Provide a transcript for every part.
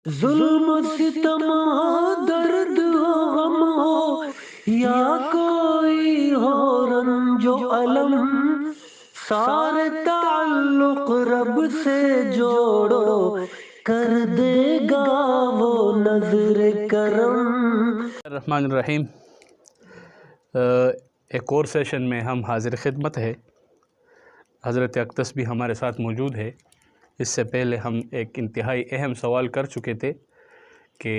ظلم و ستم ہو، درد ہو، غم ہو، یا کوئی ہو رنج و الم، سارے تعلق رب سے جوڑو، کر دے گا وہ نظر کرم۔ الرحمن الرحیم۔ ایک اور سیشن میں ہم حاضر خدمت ہے۔ حضرت اقدس بھی ہمارے ساتھ موجود ہے۔ اس سے پہلے ہم ایک انتہائی اہم سوال کر چکے تھے کہ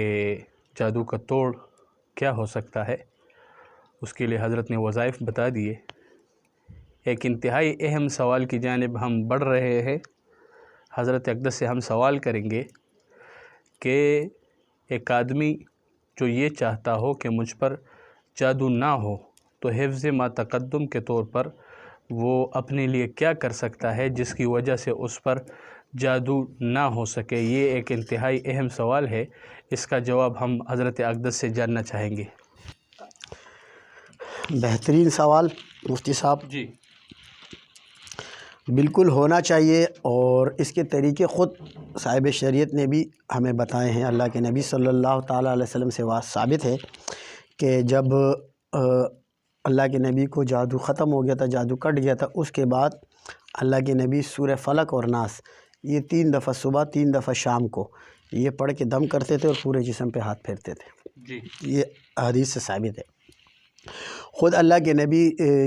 جادو کا توڑ کیا ہو سکتا ہے، اس کے لیے حضرت نے وظائف بتا دیے۔ ایک انتہائی اہم سوال کی جانب ہم بڑھ رہے ہیں۔ حضرت اقدس سے ہم سوال کریں گے کہ ایک آدمی جو یہ چاہتا ہو کہ مجھ پر جادو نہ ہو تو حفظ ما تقدم کے طور پر وہ اپنے لیے کیا کر سکتا ہے جس کی وجہ سے اس پر جادو نہ ہو سکے۔ یہ ایک انتہائی اہم سوال ہے، اس کا جواب ہم حضرت اقدس سے جاننا چاہیں گے۔ بہترین سوال مفتی صاحب، جی بالکل ہونا چاہیے، اور اس کے طریقے خود صاحب شریعت نے بھی ہمیں بتائے ہیں۔ اللہ کے نبی صلی اللہ تعالیٰ علیہ وسلم سے ثابت ہے کہ جب اللہ کے نبی کو جادو ختم ہو گیا تھا، جادو کٹ گیا تھا، اس کے بعد اللہ کے نبی سورہ فلق اور ناس یہ 3 دفعہ صبح 3 دفعہ شام کو یہ پڑھ کے دم کرتے تھے اور پورے جسم پہ ہاتھ پھیرتے تھے۔ جی یہ حدیث سے ثابت ہے۔ خود اللہ کے نبی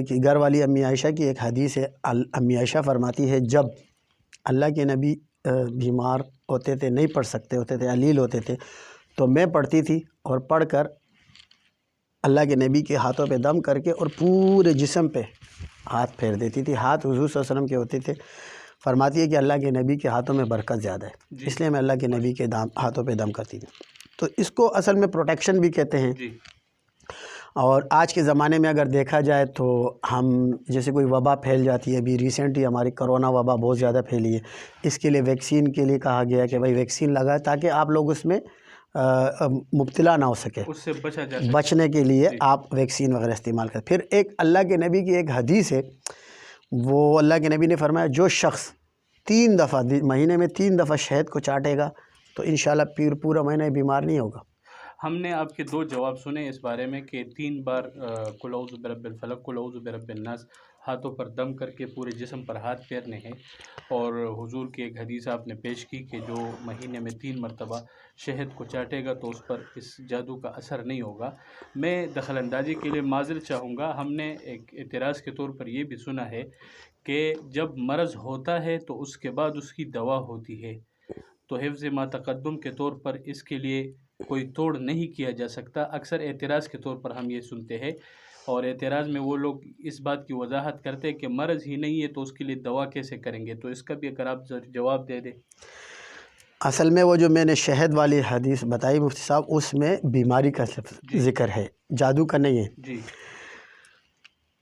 کی گھر والی امی عائشہ کی ایک حدیث ہے۔ امی عائشہ فرماتی ہے جب اللہ کے نبی بیمار ہوتے تھے، نہیں پڑھ سکتے ہوتے تھے، علیل ہوتے تھے، تو میں پڑھتی تھی اور پڑھ کر اللہ کے نبی کے ہاتھوں پہ دم کر کے اور پورے جسم پہ ہاتھ پھیر دیتی تھی۔ ہاتھ حضور صلی اللہ علیہ وسلم کے ہوتے تھے۔ فرماتی ہے کہ اللہ کے نبی کے ہاتھوں میں برکت زیادہ ہے، اس لیے میں اللہ کے نبی کے ہاتھوں پہ دم کرتی تھی۔ تو اس کو اصل میں پروٹیکشن بھی کہتے ہیں۔ جی اور آج کے زمانے میں اگر دیکھا جائے تو ہم جیسے کوئی وبا پھیل جاتی ہے، ابھی ریسنٹلی ہماری کرونا وبا بہت زیادہ پھیلی ہے، اس کے لیے ویکسین کے لیے کہا گیا کہ بھائی ویکسین لگائے تاکہ آپ لوگ اس میں مبتلا نہ ہو سکے، اس سے بچا جا سکے۔ بچنے کے لیے آپ ویکسین وغیرہ استعمال کریں۔ پھر ایک اللہ کے نبی کی ایک حدیث ہے، وہ اللہ کے نبی نے فرمایا جو شخص 3 دفعہ مہینے میں 3 دفعہ شہد کو چاٹے گا تو انشاءاللہ پورا مہینہ بیمار نہیں ہوگا۔ ہم نے آپ کے 2 جواب سنے اس بارے میں کہ 3 بار قل اعوذ برب الفلق قل اعوذ برب الناس ہاتھوں پر دم کر کے پورے جسم پر ہاتھ پھیرنے ہیں، اور حضور کی ایک حدیث آپ نے پیش کی کہ جو مہینے میں 3 مرتبہ شہد کو چاٹے گا تو اس پر اس جادو کا اثر نہیں ہوگا۔ میں دخل اندازی کے لیے معذرت چاہوں گا۔ ہم نے ایک اعتراض کے طور پر یہ بھی سنا ہے کہ جب مرض ہوتا ہے تو اس کے بعد اس کی دوا ہوتی ہے، تو حفظ ما تقدم کے طور پر اس کے لیے کوئی توڑ نہیں کیا جا سکتا۔ اکثر اعتراض کے طور پر ہم یہ سنتے ہیں، اور اعتراض میں وہ لوگ اس بات کی وضاحت کرتے ہیں کہ مرض ہی نہیں ہے تو اس کے لیے دوا کیسے کریں گے، تو اس کا بھی اگر آپ جواب دے دیں۔ اصل میں وہ جو میں نے شہد والی حدیث بتائی مفتی صاحب، اس میں بیماری کا ذکر ہے، جادو کا نہیں ہے۔ جی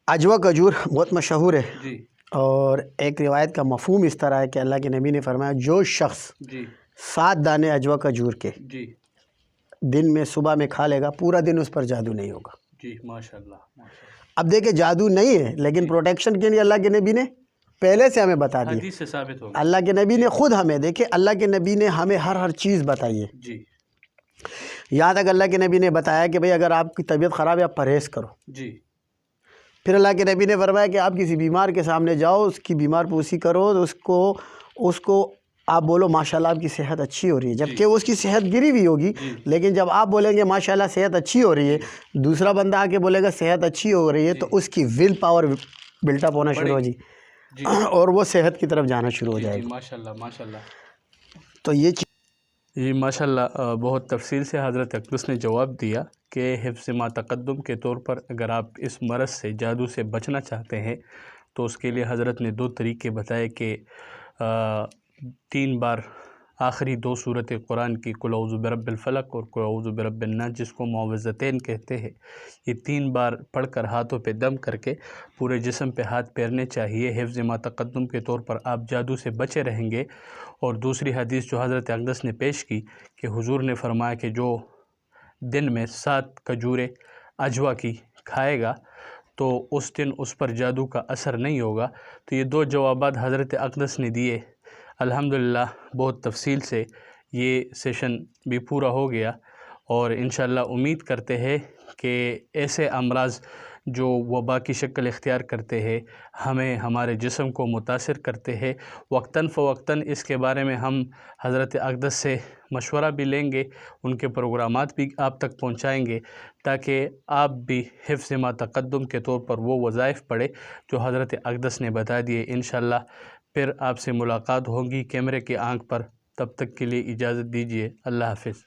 عجوہ کھجور بہت مشہور ہے، جی اور ایک روایت کا مفہوم اس طرح ہے کہ اللہ کے نبی نے فرمایا جو شخص جی 7 دانے عجوہ کھجور کے جی دن میں صبح میں کھا لے گا، پورا دن اس پر جادو نہیں ہوگا۔ جی ماشاءاللہ ماشاءاللہ۔ اب دیکھیں جادو نہیں ہے، لیکن پروٹیکشن کے لیے اللہ کے نبی نے پہلے سے ہمیں بتا دی۔ حدیث سے ثابت ہوگا۔ اللہ کے نبی نے خود ہمیں، دیکھیں اللہ کے نبی نے ہمیں ہر چیز بتائی ہے۔ جی یہاں تک اللہ کے نبی نے بتایا کہ بھئی اگر آپ کی طبیعت خراب ہے آپ پرہیز کرو۔ جی پھر اللہ کے نبی نے فرمایا کہ آپ کسی بیمار کے سامنے جاؤ، اس کی بیمار پوسی کرو، اس کو آپ بولو ماشاءاللہ آپ کی صحت اچھی ہو رہی ہے، جبکہ اس کی صحت گری ہوئی ہوگی، لیکن جب آپ بولیں گے ماشاءاللہ صحت اچھی ہو رہی ہے، دوسرا بندہ آ کے بولے گا صحت اچھی ہو رہی ہے، تو اس کی ول پاور بلٹ اپ ہونا شروع ہو جی، اور وہ صحت کی طرف جانا شروع ہو جائے جی گا۔ ماشاءاللہ ماشاءاللہ۔ تو یہ چیز جی ماشاءاللہ، بہت تفصیل سے حضرت اقدس نے جواب دیا کہ حفظ ما تقدم کے طور پر اگر آپ اس مرض سے، جادو سے بچنا چاہتے ہیں تو اس کے لیے حضرت نے 2 طریقے بتائے کہ 3 بار آخری 2 سورت قرآن کی قل اعوذ برب الفلق اور قل اعوذ برب الناس، جس کو معوذتین کہتے ہیں، یہ 3 بار پڑھ کر ہاتھوں پہ دم کر کے پورے جسم پہ ہاتھ پھیرنے چاہیے۔ حفظ ما تقدم کے طور پر آپ جادو سے بچے رہیں گے۔ اور دوسری حدیث جو حضرت اقدس نے پیش کی کہ حضور نے فرمایا کہ جو دن میں 7 کھجوریں عجوہ کی کھائے گا تو اس دن اس پر جادو کا اثر نہیں ہوگا۔ تو یہ 2 جوابات حضرت اقدس نے دیے، الحمدللہ بہت تفصیل سے یہ سیشن بھی پورا ہو گیا، اور انشاءاللہ امید کرتے ہیں کہ ایسے امراض جو وبا کی شکل اختیار کرتے ہیں، ہمیں ہمارے جسم کو متاثر کرتے ہیں، وقتاً فوقتاً اس کے بارے میں ہم حضرت اقدس سے مشورہ بھی لیں گے، ان کے پروگرامات بھی آپ تک پہنچائیں گے، تاکہ آپ بھی حفظ ما تقدم کے طور پر وہ وظائف پڑھیں جو حضرت اقدس نے بتا دیے۔ انشاءاللہ پھر آپ سے ملاقات ہوگی کیمرے کی آنکھ پر، تب تک کے لیے اجازت دیجیے، اللہ حافظ۔